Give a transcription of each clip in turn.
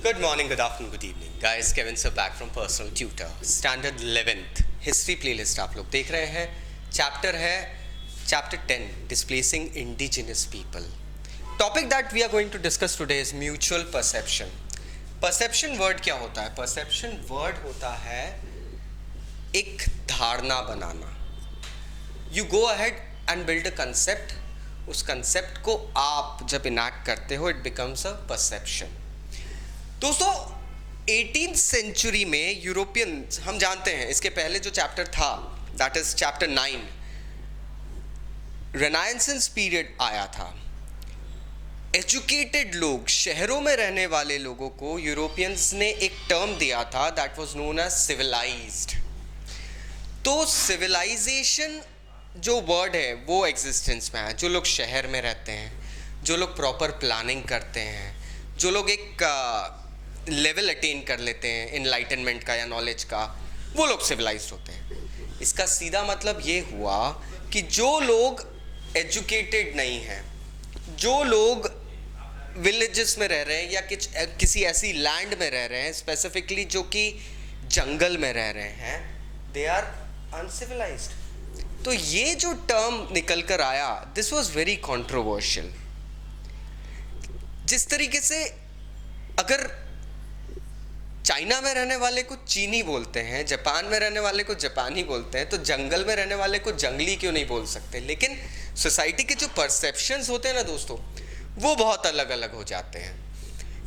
Good morning, good afternoon, good evening. Guys, Kevin sir back from Personal Tutor. Standard 11th History playlist आप लोग देख रहे हैं. Chapter है Chapter 10 Displacing Indigenous People. Topic that we are going to discuss today is mutual perception. Perception word क्या होता है? Perception word होता है एक धारणा बनाना. You go ahead and build a concept. उस concept को आप जब enact करते हो, it becomes a perception. दोस्तों 18th सेंचुरी में यूरोपियन, हम जानते हैं इसके पहले जो चैप्टर था दैट इज चैप्टर 9, रेनाइंसेंस पीरियड आया था. एजुकेटेड लोग, शहरों में रहने वाले लोगों को यूरोपियंस ने एक टर्म दिया था that was known as civilized. तो सिविलाइजेशन जो वर्ड है वो एग्जिस्टेंस में है. जो लोग शहर में रहते हैं, जो लोग प्रॉपर प्लानिंग करते हैं, जो लोग एक लेवल अटेन कर लेते हैं इनलाइटनमेंट का या नॉलेज का, वो लोग सिविलाइज्ड होते हैं. इसका सीधा मतलब ये हुआ कि जो लोग एजुकेटेड नहीं हैं, जो लोग विलेजेस में रह रहे हैं या किसी ऐसी लैंड में रह रहे हैं, स्पेसिफिकली जो कि जंगल में रह रहे हैं, दे आर अनसिविलाइज्ड. तो ये जो टर्म निकल कर आया, दिस वॉज वेरी कॉन्ट्रोवर्शियल. जिस तरीके से अगर चाइना में रहने वाले को चीनी बोलते हैं, जापान में रहने वाले को जापानी बोलते हैं, तो जंगल में रहने वाले को जंगली क्यों नहीं बोल सकते? लेकिन सोसाइटी के जो परसेप्शंस होते हैं ना दोस्तों, वो बहुत अलग अलग हो जाते हैं.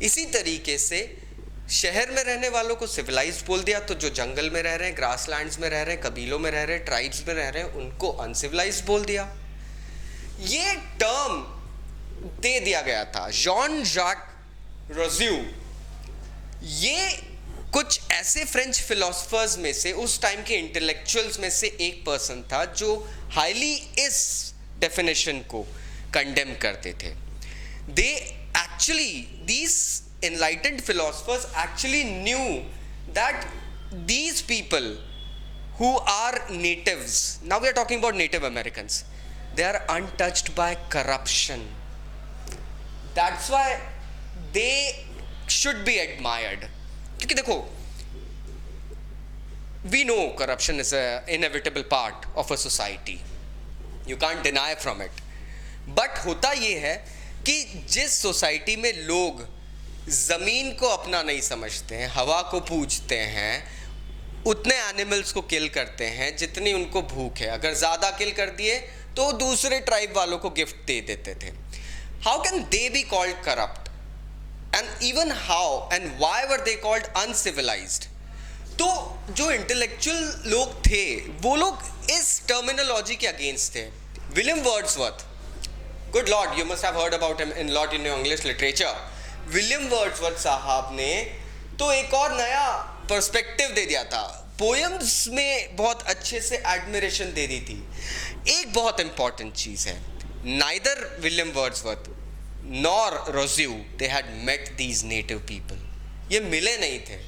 इसी तरीके से शहर में रहने वालों को सिविलाइज्ड बोल दिया, तो जो जंगल में रह रहे हैं, ग्रासलैंड्स में रह रहे हैं, कबीलों में रह रहे हैं, ट्राइब्स में रह रहे हैं, उनको अनसिविलाइज्ड बोल दिया. ये टर्म दे दिया गया था जॉन जैक रोusseau. ये कुछ ऐसे फ्रेंच फिलोसफर्स में से, उस टाइम के इंटेलेक्चुअल्स में से एक पर्सन था जो हाईली इस डेफिनेशन को कंडेम करते थे. They actually, these enlightened philosophers actually knew that these people who are natives, now we are talking about Native Americans, they are untouched by corruption. That's why they should be admired. क्योंकि देखो, we know corruption is an inevitable part of a society. You can't deny from it. But होता ये है कि जिस society में लोग ज़मीन को अपना नहीं समझते हैं, हवा को पूजते हैं, उतने एनिमल्स को किल करते हैं जितनी उनको भूख है. अगर ज़्यादा किल कर दिए तो दूसरे ट्राइब वालों को गिफ्ट दे देते थे. How can they be called corrupt? And even how and why were they called uncivilised? तो जो इंटेलेक्चुअल लोग थे, वो लोग इस टर्मिनोलॉजी के अगेंस्ट थे. William Wordsworth, good Lord, you must have heard about him in lot in English literature. William Wordsworth साहब ने तो एक और नया पर्सपेक्टिव दे दिया था. पोएम्स में बहुत अच्छे से एडमिरेशन दे दी थी. एक बहुत इंपॉर्टेंट चीज़ है, neither William Wordsworth nor Rousseau they had met these native people. ये मिले नहीं थे,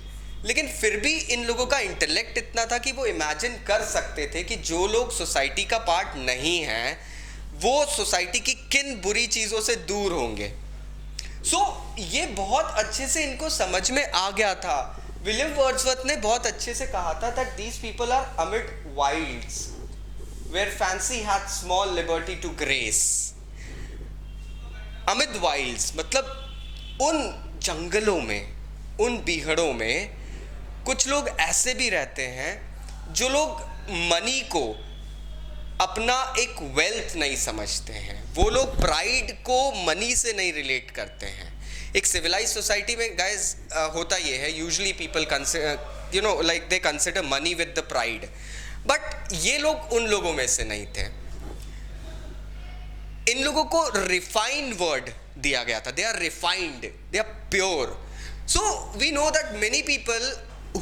लेकिन फिर भी इन लोगों का इंटेलेक्ट इतना था कि वो इमेजिन कर सकते थे कि जो लोग सोसाइटी का पार्ट नहीं हैं, वो सोसाइटी की किन बुरी चीज़ों से दूर होंगे. ये बहुत अच्छे से इनको समझ में आ गया था. विलियम वर्ड्सवर्थ ने बहुत अच्छे से कहा था that these people are amid wilds where fancy had small liberty to grace. amid wilds मतलब उन जंगलों में, उन बीहड़ों में कुछ लोग ऐसे भी रहते हैं जो लोग मनी को अपना एक वेल्थ नहीं समझते हैं. वो लोग प्राइड को मनी से नहीं रिलेट करते हैं. एक सिविलाइज सोसाइटी में गाइज होता ये है, usually people consider, you know, like they consider money with the pride. But ये लोग उन लोगों में से नहीं थे. इन लोगों को रिफाइंड वर्ड दिया गया था. They are refined, they are pure. So we know that many people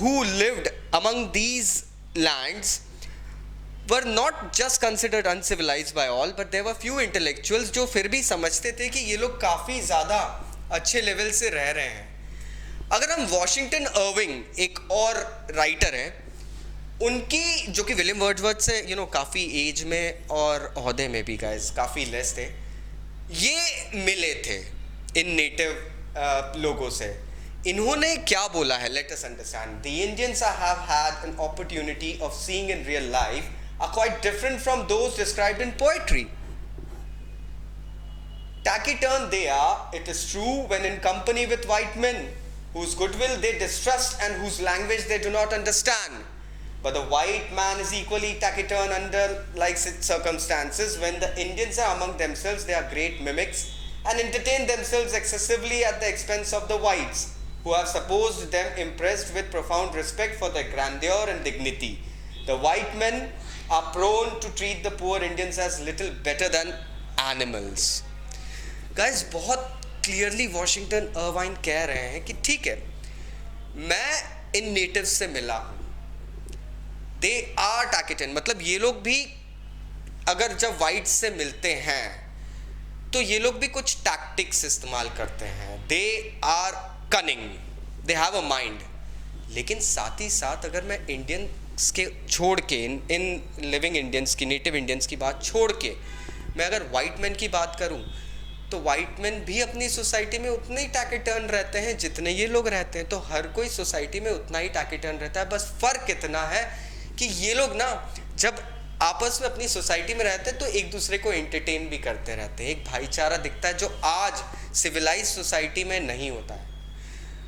who lived among these lands were not just considered uncivilized by all, but there were few intellectuals जो फिर भी समझते थे कि ये लोग काफ़ी ज़्यादा अच्छे लेवल से रह रहे हैं. अगर हम वॉशिंगटन अर्विंग, एक और राइटर हैं, उनकी, जो कि विलियम वर्ड्सवर्थ से काफ़ी एज में और ओहदे में भी गाइस काफ़ी लेस थे, ये मिले थे इन नेटिव लोगों से. इन्होंने क्या बोला है, let us understand. The Indians have had an opportunity of seeing in real life are quite different from those described in poetry. Taciturn they are, it is true, when in company with white men, whose goodwill they distrust and whose language they do not understand. But the white man is equally taciturn under like circumstances. When the Indians are among themselves, they are great mimics and entertain themselves excessively at the expense of the whites, who have supposed them impressed with profound respect for their grandeur and dignity. The white men are prone to treat the poor Indians as little better than animals. Guys बहुत clearly Washington Irvine कह रहे हैं कि ठीक है, मैं इन natives से मिला हूं, दे आर टैकिटन, मतलब ये लोग भी अगर जब वाइट्स से मिलते हैं तो ये लोग भी कुछ टैक्टिक्स इस्तेमाल करते हैं. They are cunning, they have a mind. लेकिन साथ ही साथ अगर मैं इंडियंस के छोड़ के, इन लिविंग इंडियंस की, नेटिव इंडियंस की बात छोड़ के मैं अगर वाइट मैन की बात करूं, तो वाइट मैन भी अपनी सोसाइटी में उतने ही टैकिटर्न रहते हैं जितने ये लोग रहते हैं. तो हर कोई सोसाइटी में उतना ही टैकिटर्न रहता है. बस फर्क इतना है कि ये लोग ना जब आपस में अपनी सोसाइटी में रहते हैं तो एक दूसरे को एंटरटेन भी करते रहते हैं. एक भाईचारा दिखता है जो आज सिविलाइज सोसाइटी में नहीं होता है.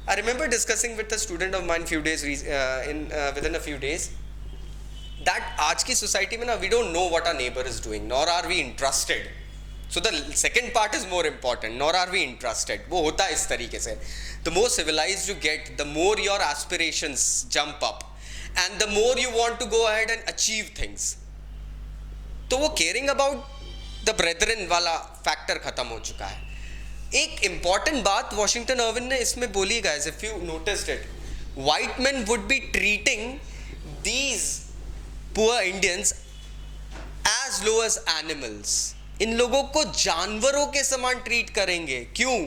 I remember discussing with a student of mine within a few days that आज की सोसाइटी में ना we don't know what our neighbour is doing, nor are we interested. So the second part is more important, nor are we interested. वो होता है इस तरीके से. The more civilized you get, the more your aspirations jump up and the more you want to go ahead and achieve things. तो वो caring about the brethren वाला factor खत्म हो चुका है. एक important बात वॉशिंगटन अर्विन ने इसमें बोली, guys, if you noticed it, white men would be treating these poor Indians as low as animals. इन लोगों को जानवरों के समान ट्रीट करेंगे. क्यों?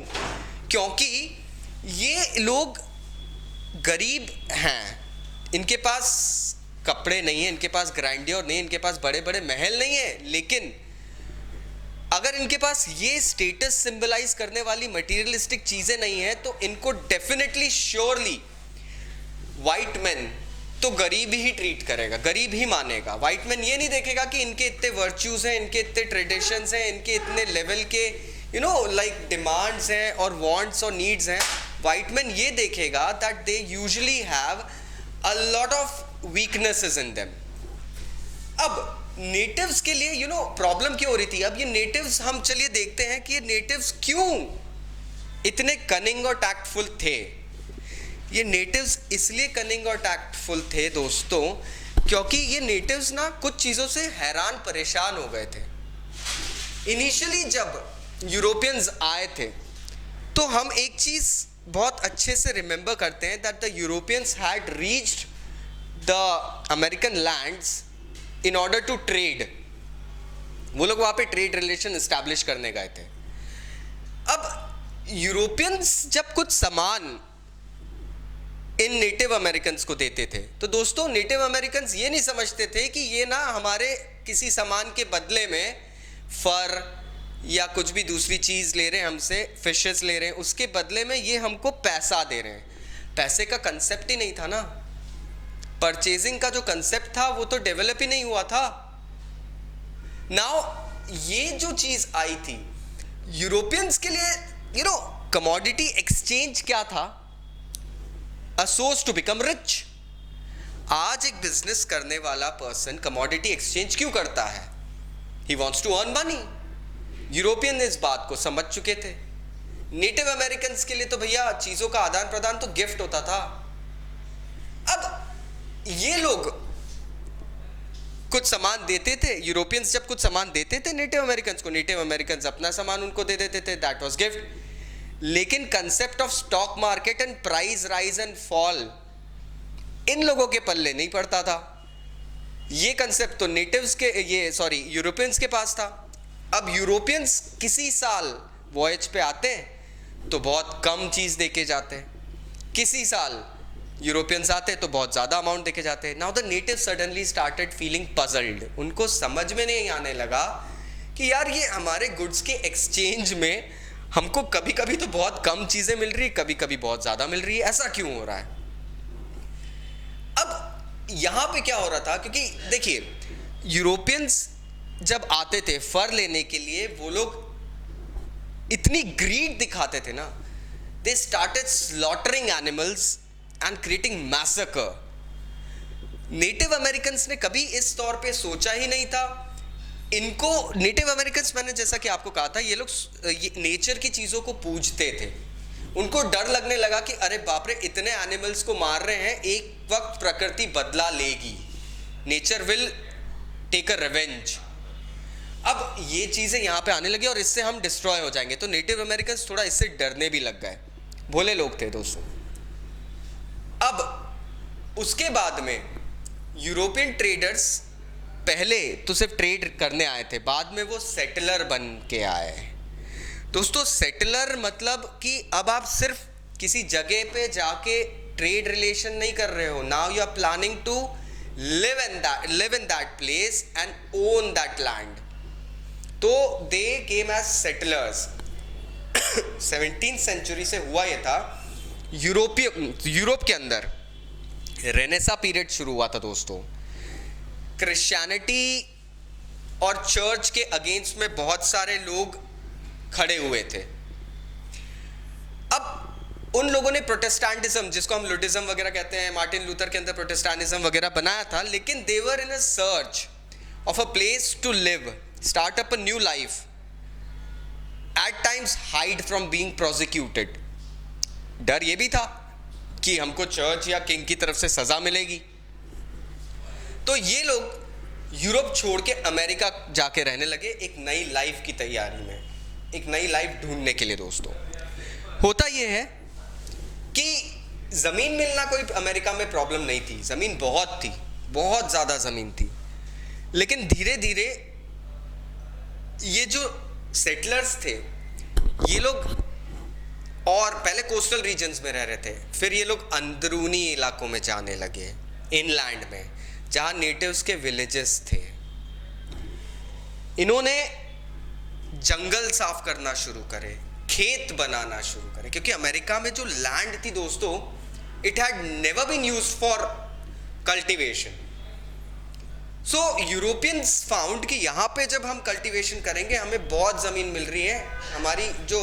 क्योंकि ये लोग गरीब हैं, इनके पास कपड़े नहीं है, इनके पास ग्रैंडियर नहीं है, इनके पास बड़े बड़े महल नहीं है. लेकिन अगर इनके पास ये स्टेटस सिंबलाइज करने वाली मटेरियलिस्टिक चीजें नहीं है तो इनको डेफिनेटली श्योरली वाइट मैन तो गरीब ही ट्रीट करेगा, गरीब ही मानेगा. वाइट मैन ये नहीं देखेगा कि इनके इतने वर्च्यूज हैं, इनके इतने ट्रेडिशंस हैं, इनके इतने लेवल के लाइक डिमांड्स हैं और वांट्स और नीड्स हैं. वाइट मैन ये देखेगा that they usually have a lot of weaknesses in them. अब नेटिव्स के लिए प्रॉब्लम क्यों हो रही थी? अब ये नेटिव्स, हम चलिए देखते हैं कि ये नेटिव्स क्यों इतने कनिंग और टैक्टफुल थे. ये नेटिव्स इसलिए कनिंग और टैक्टफुल थे दोस्तों क्योंकि ये नेटिव्स ना कुछ चीज़ों से हैरान परेशान हो गए थे. इनिशियली जब यूरोपियंस आए थे तो हम एक चीज़ बहुत अच्छे से रिमेंबर करते हैं that the Europeans had reached the American lands in order to trade. वो लोग वहाँ पे ट्रेड रिलेशन इस्टेब्लिश करने गए थे. अब यूरोपियंस जब कुछ सामान इन नेटिव अमेरिकन्स को देते थे तो दोस्तों नेटिव अमेरिकन्स ये नहीं समझते थे कि ये ना हमारे किसी सामान के बदले में फर या कुछ भी दूसरी चीज़ ले रहे हैं, हमसे फिशेस ले रहे हैं, उसके बदले में ये हमको पैसा दे रहे हैं. पैसे का कंसेप्ट ही नहीं था ना. परचेजिंग का जो कंसेप्ट था वो तो डेवलप ही नहीं हुआ था. नाउ ये जो चीज़ आई थी यूरोपियंस के लिए, कमोडिटी एक्सचेंज क्या था? A source to become rich. आज एक बिजनेस करने वाला पर्सन कमोडिटी एक्सचेंज क्यों करता है? He wants to earn money. European इस बात को समझ चुके थे. नेटिव अमेरिकन्स के लिए तो भैया चीजों का आदान प्रदान तो गिफ्ट होता था. अब ये लोग कुछ सामान देते थे, यूरोपियंस जब कुछ सामान देते थे नेटिव अमेरिकन्स को, नेटिव अमेरिकन्स अपना सामान उनको दे देते थे, दैट वाज गिफ्ट. लेकिन concept of stock market and price rise and fall in लोगों के पल्ले नहीं पड़ता था. ये कंसेप्ट तो यूरोपियंस के पास था. अब यूरोपियंस किसी साल वॉयज पे आते हैं तो बहुत कम चीज़ देके जाते हैं, किसी साल यूरोपियंस आते तो बहुत ज़्यादा अमाउंट देके जाते हैं. Now the native suddenly started feeling puzzled. उनको समझ में नहीं आने लगा कि यार ये हमारे गुड्स के एक्सचेंज में हमको कभी कभी तो बहुत कम चीजें मिल रही है, कभी कभी बहुत ज्यादा मिल रही है, ऐसा क्यों हो रहा है? अब यहां पे क्या हो रहा था, क्योंकि देखिए यूरोपियंस जब आते थे फर लेने के लिए, वो लोग इतनी ग्रीड दिखाते थे ना, they started slaughtering animals and creating massacre. Native Americans ने कभी इस तौर पे सोचा ही नहीं था। इनको नेटिव अमेरिकन्स, मैंने जैसा कि आपको कहा था, ये लोग नेचर की चीज़ों को पूजते थे। उनको डर लगने लगा कि अरे बाप रे, इतने एनिमल्स को मार रहे हैं, एक वक्त प्रकृति बदला लेगी, nature will take a revenge. अब ये चीज़ें यहाँ पे आने लगी और इससे हम डिस्ट्रॉय हो जाएंगे। तो नेटिव अमेरिकन्स थोड़ा इससे डरने भी लग गए। भोले लोग थे दोस्तों। अब उसके बाद में यूरोपियन ट्रेडर्स पहले तो सिर्फ ट्रेड करने आए थे, बाद में वो सेटलर बन के आए। दोस्तों सेटलर मतलब कि अब आप सिर्फ किसी जगह पे जाके ट्रेड रिलेशन नहीं कर रहे हो, now you are planning to live in that place and own that land. तो they came as settlers. 17th century से हुआ ये था। यूरोप के अंदर रेनेसा पीरियड शुरू हुआ था दोस्तों। क्रिश्चियनिटी और चर्च के अगेंस्ट में बहुत सारे लोग खड़े हुए थे। अब उन लोगों ने प्रोटेस्टेंटिज्म, जिसको हम लुटिज्म वगैरह कहते हैं, मार्टिन लूथर के अंदर प्रोटेस्टेंटिज्म वगैरह बनाया था, लेकिन they were in a search of a place to live, start up a new life, at times hide from being prosecuted. डर ये भी था कि हमको चर्च या किंग की तरफ से सजा मिलेगी। तो ये लोग यूरोप छोड़ के अमेरिका जाके रहने लगे, एक नई लाइफ की तैयारी में, एक नई लाइफ ढूंढने के लिए। दोस्तों होता यह है कि जमीन मिलना कोई अमेरिका में प्रॉब्लम नहीं थी, जमीन बहुत थी, बहुत ज्यादा जमीन थी। लेकिन धीरे धीरे ये जो सेटलर्स थे, ये लोग और पहले कोस्टल रीजन्स में रह रहे थे, फिर ये लोग अंदरूनी इलाकों में जाने लगे, इनलैंड में, जहां नेटिव्स के विलेजेस थे। इन्होंने जंगल साफ करना शुरू करे, खेत बनाना शुरू करे, क्योंकि अमेरिका में जो लैंड थी दोस्तों, it had never been used for cultivation. So Europeans found कि यहाँ पे जब हम कल्टीवेशन करेंगे, हमें बहुत ज़मीन मिल रही है, हमारी जो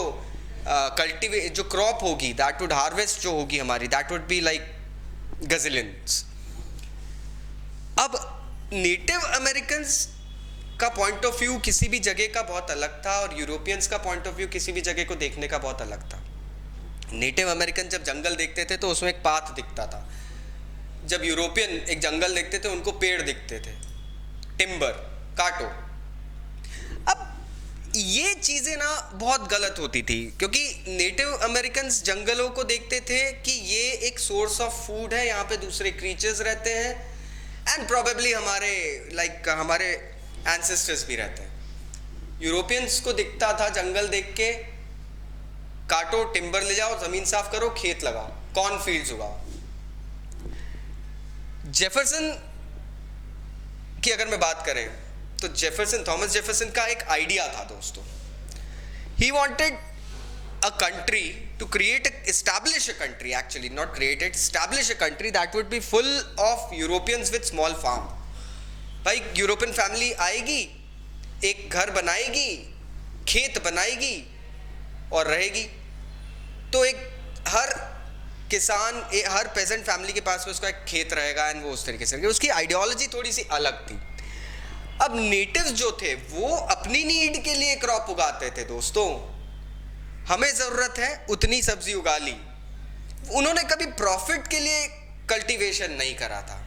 जो क्रॉप होगी, दैट वुड हार्वेस्ट जो होगी हमारी, दैट वुड बी लाइक गजिलियंस। अब नेटिव अमेरिकन्स का पॉइंट ऑफ व्यू किसी भी जगह का बहुत अलग था, और यूरोपियंस का पॉइंट ऑफ व्यू किसी भी जगह को देखने का बहुत अलग था। नेटिव अमेरिकन जब जंगल देखते थे तो उसमें एक पाथ दिखता था, जब यूरोपियन एक जंगल देखते थे उनको पेड़ दिखते थे, टिम्बर, काटो। अब ये चीजें ना बहुत गलत होती थी, क्योंकि नेटिव अमेरिकन्स जंगलों को देखते थे कि ये एक सोर्स ऑफ फूड है, यहाँ पे दूसरे क्रीचर्स रहते हैं, एंड प्रोबेबली हमारे एंसेस्टर्स भी रहते हैं। यूरोपियंस को दिखता था जंगल देख के, काटो, टिम्बर ले जाओ, जमीन साफ करो, खेत लगाओ, कॉर्न फील्ड्स उगाओ। जेफरसन की अगर मैं बात करें तो थॉमस जेफरसन का एक आइडिया था दोस्तों। He wanted a country to establish a country, actually not created, establish a country that would be full of Europeans with small farm। भाई यूरोपियन फैमिली आएगी, एक घर बनाएगी, खेत बनाएगी और रहेगी। तो एक हर किसान, हर पेजेंट फैमिली के पास में उसका एक खेत रहेगा, एंड वो उस तरीके से। उसकी आइडियोलॉजी थोड़ी सी अलग थी। अब नेटिव्स जो थे वो अपनी नीड के लिए क्रॉप उगाते थे दोस्तों, हमें जरूरत है उतनी सब्जी उगा ली। उन्होंने कभी प्रॉफिट के लिए कल्टीवेशन नहीं करा था,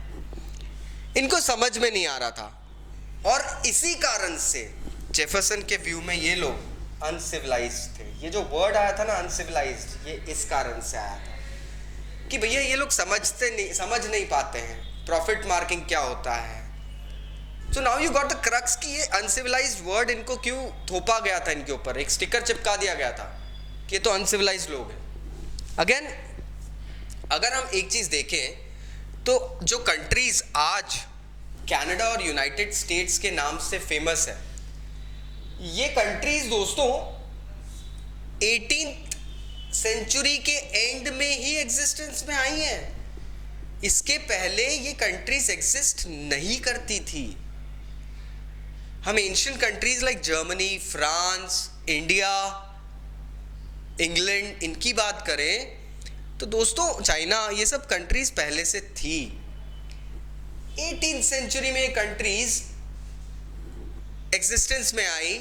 इनको समझ में नहीं आ रहा था, और इसी कारण से जेफरसन के व्यू में ये लोग अनसिविलाइज्ड थे। ये जो वर्ड आया था ना अनसिविलाइज्ड, ये इस कारण से आया था कि भैया ये लोग समझ नहीं पाते हैं प्रॉफिट मार्किंग क्या होता है। So now you got the crux कि ये अनसिविलाइज्ड वर्ड इनको क्यों थोपा गया था, इनके ऊपर एक स्टिकर चिपका दिया गया था कि ये तो अनसिविलाइज्ड लोग हैं। अगेन अगर हम एक चीज देखें तो जो कंट्रीज आज कनाडा और यूनाइटेड स्टेट्स के नाम से फेमस है, ये कंट्रीज दोस्तों 18th सेंचुरी के एंड में ही एग्जिस्टेंस में आई हैं। इसके पहले ये कंट्रीज एग्जिस्ट नहीं करती थी। हम ancient countries like Germany, France, India, England, इनकी बात करें तो दोस्तों चाइना, ये सब कंट्रीज पहले से थी। 18th सेंचुरी में कंट्रीज एग्जिस्टेंस में आई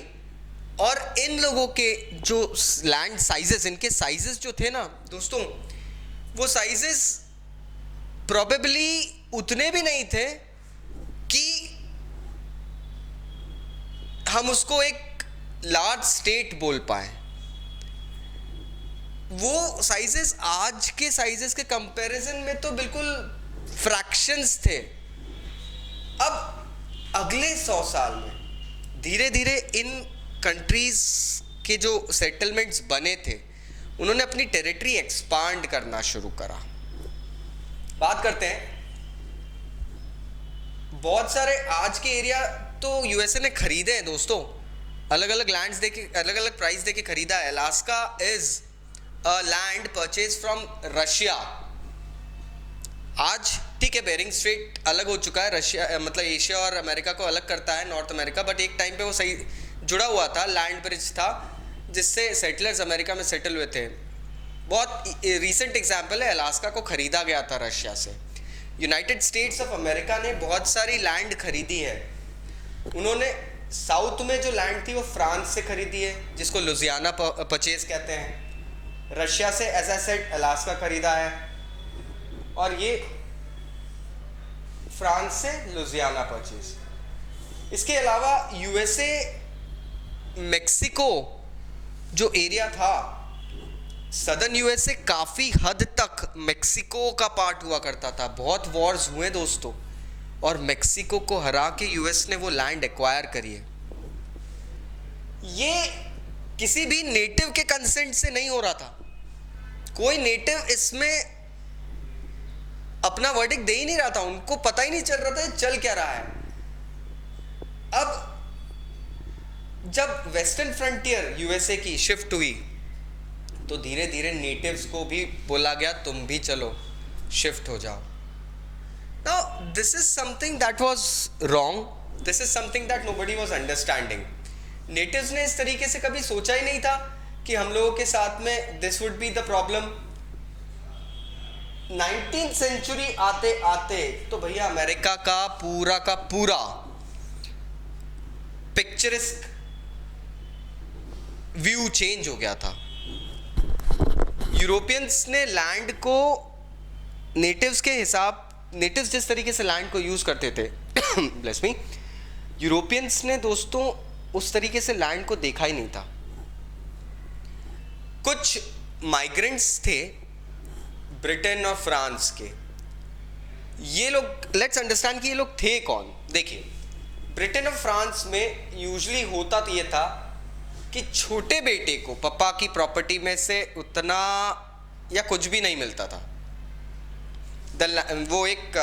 और इन लोगों के जो लैंड साइजेस, इनके साइजेस जो थे ना दोस्तों, वो साइजेस प्रोबेबली उतने भी नहीं थे कि हम उसको एक लार्ज स्टेट बोल पाए। वो साइजेस आज के साइजेस के कंपैरिजन में तो बिल्कुल फ्रैक्शंस थे। अब अगले 100 साल में धीरे धीरे इन कंट्रीज के जो सेटलमेंट्स बने थे, उन्होंने अपनी टेरिटरी एक्सपांड करना शुरू करा। बात करते हैं, बहुत सारे आज के एरिया तो यूएसए ने खरीदे हैं दोस्तों, अलग अलग लैंड्स देके, अलग अलग प्राइस देके खरीदा है। Alaska is a land purchase from Russia. आज ठीक है, बेरिंग स्ट्रेट अलग हो चुका है, रशिया मतलब एशिया और अमेरिका को अलग करता है, नॉर्थ अमेरिका, बट एक टाइम पे वो सही जुड़ा हुआ था, लैंड ब्रिज था जिससे सेटलर्स अमेरिका में सेटल हुए थे। बहुत रीसेंट एग्जाम्पल है, अलास्का को खरीदा गया था रशिया से। यूनाइटेड स्टेट्स ऑफ अमेरिका ने बहुत सारी लैंड खरीदी है। उन्होंने साउथ में जो लैंड थी वो फ्रांस से खरीदी है, जिसको लुजियाना परचेज कहते हैं। रशिया से एज आई सेड अलास्का खरीदा है, और ये फ्रांस से लुजियाना परचेज। इसके अलावा यूएसए, मेक्सिको जो एरिया था, सदर्न यूएसए काफ़ी हद तक मेक्सिको का पार्ट हुआ करता था। बहुत वॉर्स हुए दोस्तों, और मेक्सिको को हरा के यूएस ने वो लैंड एक्वायर करी है। ये किसी भी नेटिव के कंसेंट से नहीं हो रहा था। कोई नेटिव इसमें अपना वर्डिक्ट दे ही नहीं रहा था, उनको पता ही नहीं चल रहा था चल क्या रहा है। अब जब वेस्टर्न फ्रंटियर यूएसए की शिफ्ट हुई तो धीरे धीरे नेटिव्स को भी बोला गया तुम भी चलो, शिफ्ट हो जाओ। Now this is something that was wrong, this is something that nobody was understanding. Natives ने इस तरीके से कभी सोचा ही नहीं था कि हम लोगों के साथ में this would be the problem. 19th century आते आते तो भैया अमेरिका का पूरा पिक्चरिस्क व्यू चेंज हो गया था। यूरोपियंस ने लैंड को नेटिव्स के हिसाब, नेटिव्स जिस तरीके से लैंड को यूज करते थे ब्लेस मी, यूरोपियंस ने दोस्तों उस तरीके से लैंड को देखा ही नहीं था। कुछ माइग्रेंट्स थे ब्रिटेन और फ्रांस के। ये लोग, लेट्स अंडरस्टैंड कि ये लोग थे कौन। देखिए, ब्रिटेन और फ्रांस में यूजुअली होता तो ये था कि छोटे बेटे को पापा की प्रॉपर्टी में से उतना या कुछ भी नहीं मिलता था। वो एक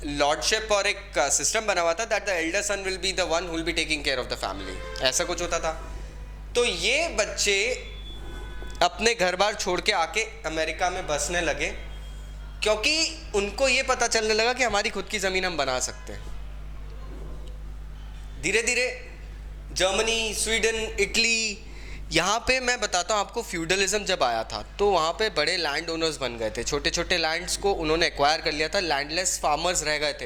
लॉर्डशिप और एक सिस्टम बना हुआ था that the elder son will be the one who will be taking care of the family, ऐसा कुछ होता था। तो ये बच्चे अपने घर बार छोड़ के आके अमेरिका में बसने लगे, क्योंकि उनको ये पता चलने लगा कि हमारी खुद की ज़मीन हम बना सकते हैं। धीरे धीरे जर्मनी, स्वीडन, इटली, यहाँ पे मैं बताता हूँ आपको, फ्यूडलिज्म जब आया था तो वहाँ पे बड़े लैंड ओनर्स बन गए थे। छोटे छोटे लैंड्स को उन्होंने एक्वायर कर लिया था, लैंडलेस फार्मर्स रह गए थे।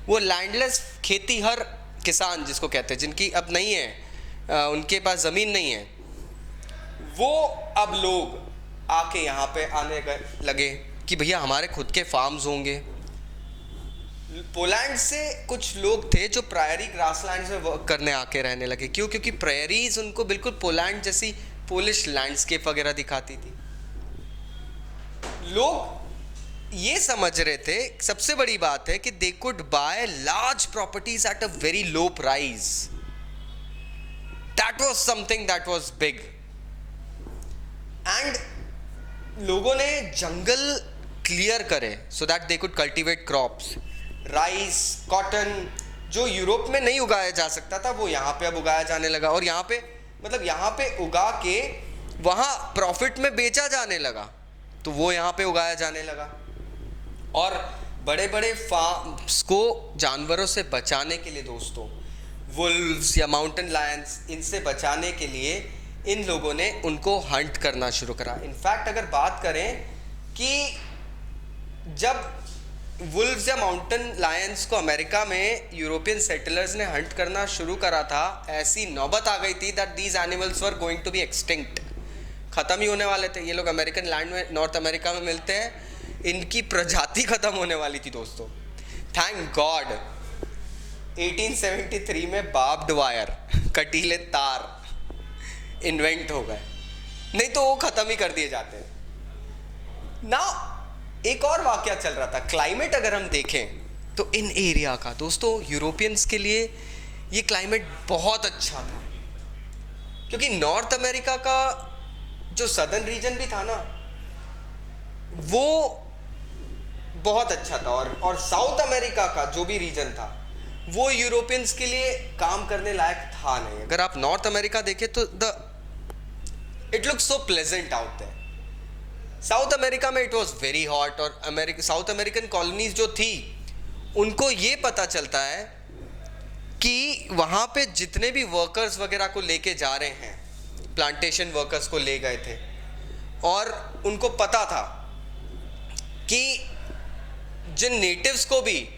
वो लैंडलेस खेती हर किसान जिसको कहते हैं, जिनकी अब नहीं है, उनके पास ज़मीन नहीं है, वो अब लोग आके यहाँ पे आने लगे कि भैया हमारे खुद के फार्म्स होंगे। पोलैंड से कुछ लोग थे जो प्रायरी ग्रासलैंड्स में वर्क करने आके रहने लगे। क्यों? क्योंकि प्रायरीज उनको बिल्कुल पोलैंड जैसी पोलिश लैंडस्केप वगैरह दिखाती थी। लोग ये समझ रहे थे, सबसे बड़ी बात है कि they could by large properties at a very low price. That was something that was big. And लोगों ने जंगल क्लियर करे so that they could cultivate crops. Rice, cotton, जो यूरोप में नहीं उगाया जा सकता था वो यहाँ पे अब उगाया जाने लगा। और यहाँ पे मतलब यहाँ पे उगा के वहाँ प्रॉफिट में बेचा जाने लगा, तो वो यहाँ पे उगाया जाने लगा। और बड़े बड़े फार्म्स को जानवरों से बचाने के लिए दोस्तों, वुल्व्स या माउंटेन लायंस, इनसे बचाने के लिए इन लोगों ने उनको हंट करना शुरू करा। इनफैक्ट अगर बात करें कि जब वुल्व्स या माउंटेन लायंस को अमेरिका में यूरोपियन सेटलर्स ने हंट करना शुरू करा था, ऐसी नौबत आ गई थी that these animals were going to be extinct, ख़त्म ही होने वाले थे। ये लोग अमेरिकन लैंड में, नॉर्थ अमेरिका में मिलते हैं, इनकी प्रजाति ख़त्म होने वाली थी दोस्तों। थैंक गॉड 1873 में बार्ब्ड वायर, कटीले तार इन्वेंट हो गए, नहीं तो वो ख़त्म ही कर दिए जाते ना। एक और वाकया चल रहा था, क्लाइमेट अगर हम देखें तो इन एरिया का दोस्तों, यूरोपियंस के लिए ये क्लाइमेट बहुत अच्छा था, क्योंकि नॉर्थ अमेरिका का जो सदर्न रीजन भी था ना, वो बहुत अच्छा था, और साउथ अमेरिका का जो भी रीजन था वो यूरोपियंस के लिए काम करने लायक था नहीं। अगर आप नॉर्थ अमेरिका देखें तो it looks so pleasant out there. South America में इट वाज वेरी हॉट, और साउथ अमेरिकन कॉलोनीज जो थी उनको ये पता चलता है कि वहाँ पे जितने भी वर्कर्स वगैरह को लेके जा रहे हैं, प्लांटेशन वर्कर्स को ले गए थे, और उनको पता था कि जिन नेटिव्स को भी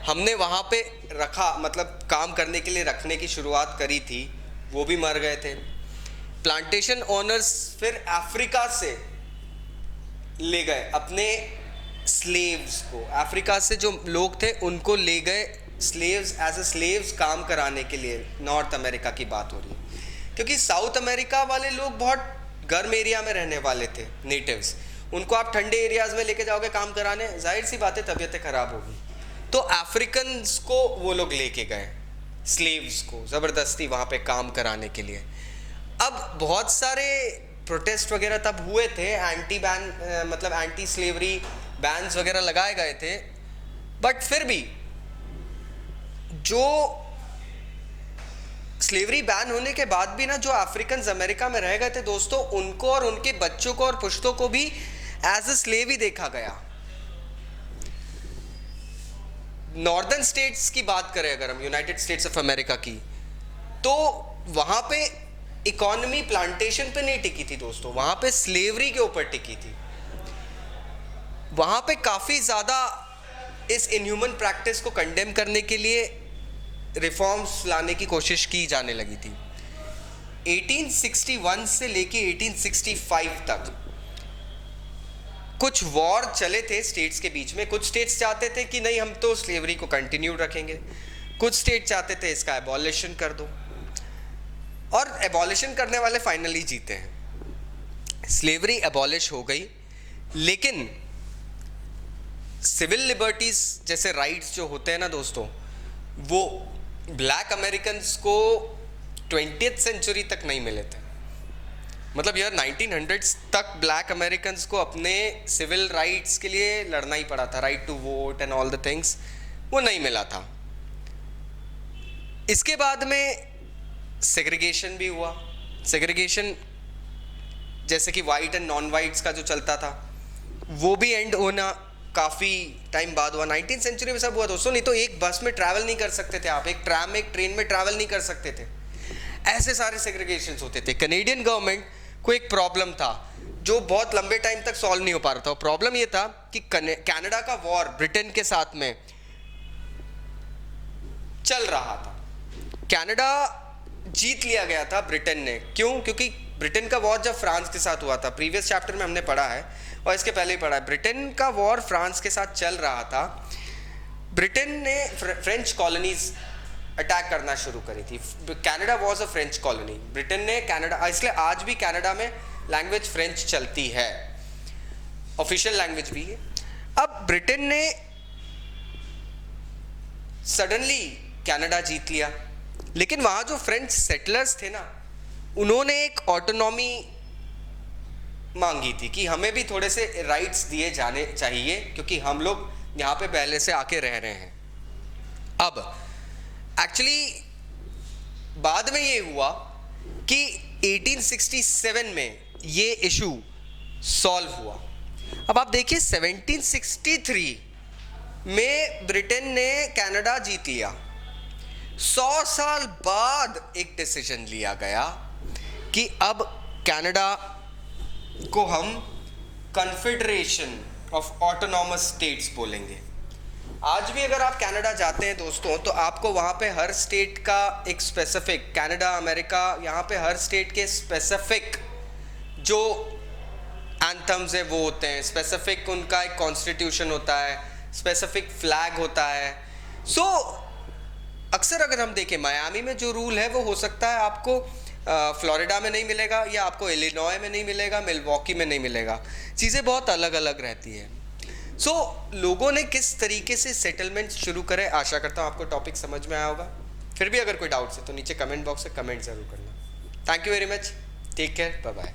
हमने वहाँ पे रखा, मतलब काम करने के लिए रखने की शुरुआत करी थी, वो भी मर गए थे। प्लांटेशन ओनर्स फिर अफ्रीका से ले गए अपने स्लेव्स को, अफ्रीका से जो लोग थे उनको ले गए स्लेव्स, एज ए स्लेव्स काम कराने के लिए। नॉर्थ अमेरिका की बात हो रही है, क्योंकि साउथ अमेरिका वाले लोग बहुत गर्म एरिया में रहने वाले थे, नेटिव्स। उनको आप ठंडे एरियाज में लेके जाओगे काम कराने, जाहिर सी बात है तबीयतें खराब होगी। तो अफ्रीकन्स को वो लोग लेके गए, स्लेव्स को ज़बरदस्ती वहाँ पे काम कराने के लिए। अब बहुत सारे प्रोटेस्ट वगैरह तब हुए थे, एंटी बैन मतलब एंटी स्लेवरी बैन्स वगैरह लगाए गए थे, बट फिर भी जो स्लेवरी बैन होने के बाद भी ना, जो अफ्रीकन अमेरिका में रह गए थे दोस्तों, उनको और उनके बच्चों को और पुश्तों को भी एज ए स्लेव ही देखा गया। नॉर्दर्न स्टेट्स की बात करें अगर हम, यूनाइटेड स्टेट्स ऑफ अमेरिका की, तो वहां पे इकोनॉमी प्लांटेशन पे नहीं टिकी थी दोस्तों, वहां पे स्लेवरी के ऊपर टिकी थी। वहां पे काफी ज्यादा इस इनह्यूमन प्रैक्टिस को कंडेम करने के लिए रिफॉर्म्स लाने की कोशिश की जाने लगी थी। 1861 से लेके 1865 तक कुछ वॉर चले थे स्टेट्स के बीच में। कुछ स्टेट्स चाहते थे कि नहीं, हम तो स्लेवरी को कंटिन्यू रखेंगे, कुछ स्टेट चाहते थे इसका एबॉलिशन कर दो, और एबॉलिशन करने वाले फाइनली जीते हैं। स्लेवरी एबॉलिश हो गई, लेकिन सिविल लिबर्टीज जैसे राइट्स जो होते हैं ना दोस्तों, वो ब्लैक अमेरिकन्स को 20th सेंचुरी तक नहीं मिले थे। मतलब यार 1900s तक ब्लैक अमेरिकन्स को अपने सिविल राइट्स के लिए लड़ना ही पड़ा था, right to vote and all the things, वो नहीं मिला था। इसके बाद में सेग्रीगेशन भी हुआ। सेग्रीगेशन जैसे कि वाइट एंड नॉन वाइट्स का जो चलता था, वो भी एंड होना काफ़ी टाइम बाद हुआ। 19th सेंचुरी में सब हुआ दोस्तों, नहीं तो एक बस में ट्रैवल नहीं कर सकते थे आप, एक ट्राम में, एक ट्रेन में ट्रैवल नहीं कर सकते थे, ऐसे सारे सेग्रीगेशंस होते थे। कनेडियन गवर्नमेंट को एक प्रॉब्लम था जो बहुत लंबे टाइम तक सॉल्व नहीं हो पा रहा था। प्रॉब्लम ये था कि कनाडा का वॉर ब्रिटेन के साथ में चल रहा था। कनाडा जीत लिया गया था ब्रिटेन ने। क्यों? क्योंकि ब्रिटेन का वॉर जब फ्रांस के साथ हुआ था, प्रीवियस चैप्टर में हमने पढ़ा है और इसके पहले ही पढ़ा है, ब्रिटेन का वॉर फ्रांस के साथ चल रहा था। ब्रिटेन ने फ्रेंच कॉलोनीज अटैक करना शुरू करी थी। Canada was a French colony. Britain ने कनाडा, इसलिए आज भी कनाडा में लैंग्वेज फ्रेंच चलती है, ऑफिशियल लैंग्वेज भी है। अब ब्रिटेन ने सडनली कनाडा जीत लिया, लेकिन वहाँ जो फ्रेंच सेटलर्स थे ना, उन्होंने एक ऑटोनॉमी मांगी थी कि हमें भी थोड़े से राइट्स दिए जाने चाहिए, क्योंकि हम लोग यहाँ पे पहले से आके रह रहे हैं। अब एक्चुअली बाद में ये हुआ कि 1867 में ये इशू सॉल्व हुआ। अब आप देखिए 1763 में ब्रिटेन ने कनाडा जीत लिया। 100 साल बाद एक डिसीजन लिया गया कि अब कनाडा को हम कन्फेडरेशन ऑफ ऑटोनॉमस स्टेट्स बोलेंगे। आज भी अगर आप कनाडा जाते हैं दोस्तों, तो आपको वहाँ पे हर स्टेट का एक स्पेसिफिक, कनाडा, अमेरिका, यहाँ पे हर स्टेट के स्पेसिफिक जो एंथम्स है वो होते हैं, स्पेसिफिक उनका एक कॉन्स्टिट्यूशन होता है, स्पेसिफिक फ्लैग होता है। सो अक्सर अगर हम देखें मायामी में जो रूल है वो हो सकता है आपको फ्लोरिडा में नहीं मिलेगा, या आपको इलिनॉय में नहीं मिलेगा, मिलवॉकी में नहीं मिलेगा। चीज़ें बहुत अलग अलग रहती हैं। सो लोगों ने किस तरीके से सेटलमेंट शुरू करे, आशा करता हूँ आपको टॉपिक समझ में आया होगा। फिर भी अगर कोई डाउट्स है तो नीचे कमेंट बॉक्स में कमेंट ज़रूर करना। Thank you very much, take care, bye bye.